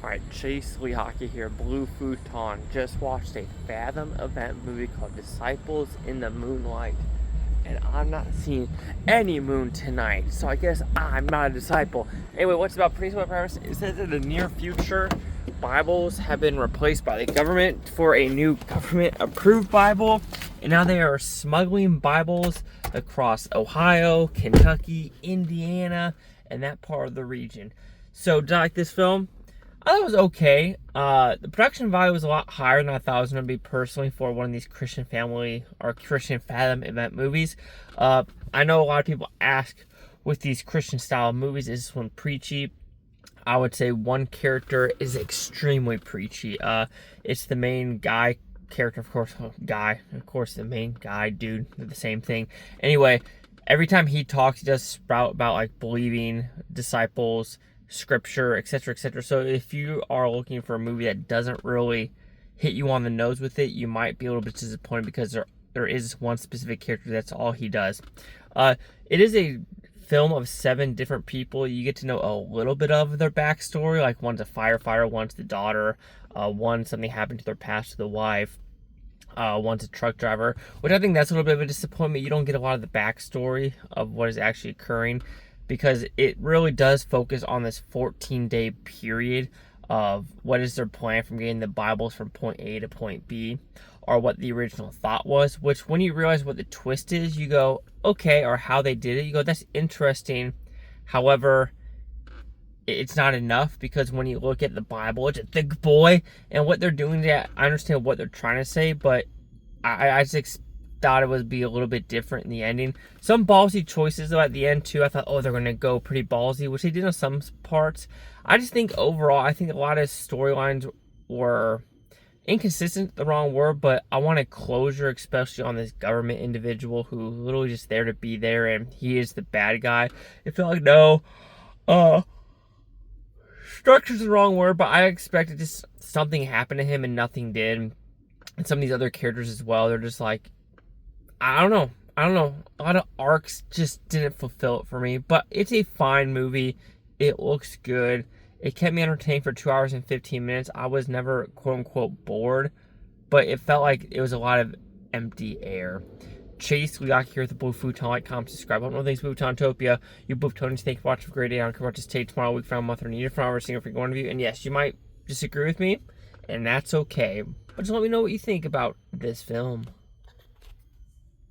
Alright, Chase Lee Hockey here, Blue Futon. Just watched a Fathom event movie called Disciples in the Moonlight. And I'm not seeing any moon tonight, so I guess I'm not a disciple. Anyway, what's about pretty much premise? It says in the near future, Bibles have been replaced by the government for a new government-approved Bible, and now they are smuggling Bibles across Ohio, Kentucky, Indiana, and that part of the region. So, did I like this film? I thought it was okay. The production value was a lot higher than I thought it was going to be personally for one of these Christian family or Christian Fathom event movies. I know a lot of people ask with these Christian style movies, is this one preachy? I would say one character is extremely preachy. It's the main guy character, of course, the main guy, dude, they're the same thing. Anyway, every time he talks, he does sprout about like believing disciples, scripture, etc., etc. So if you are looking for a movie that doesn't really hit you on the nose with it, you might be a little bit disappointed because there is one specific character that's all he does. It is a film of 7 different people. You get to know a little bit of their backstory, like one's a firefighter, one's the daughter, one something happened to their past to the wife, one's a truck driver, which I think that's a little bit of a disappointment. You don't get a lot of the backstory of what is actually occurring, because it really does focus on this 14-day period of what is their plan from getting the Bibles from point A to point B, or what the original thought was, which when you realize what the twist is, you go, okay, or how they did it, you go, that's interesting. However, it's not enough, because when you look at the Bible, it's a thick boy, and what they're doing there, I understand what they're trying to say, but I just thought it would be a little bit different in the ending. Some ballsy choices though at the end too. I thought, oh, they're gonna go pretty ballsy, which they did on some parts. I just think overall, I think a lot of storylines were inconsistent, the wrong word, but I wanted closure, especially on this government individual who literally just there to be there, and he is the bad guy. It felt like, no, structure's the wrong word, but I expected just something happened to him and nothing did. And some of these other characters as well, they're just like, I don't know. A lot of arcs just didn't fulfill it for me, but it's a fine movie. It looks good. It kept me entertained for 2 hours and 15 minutes. I was never quote unquote bored, but it felt like it was a lot of empty air. Chase Liaki here with the Blue Futon. Like, comment, subscribe. I don't know things Bhutontopia. You Bhuftonians, thank you for watching. Have a great day. I don't care about this day tomorrow, week, from a month, or a year from now, or a single freaking one of you. And yes, you might disagree with me, and that's okay. But just let me know what you think about this film.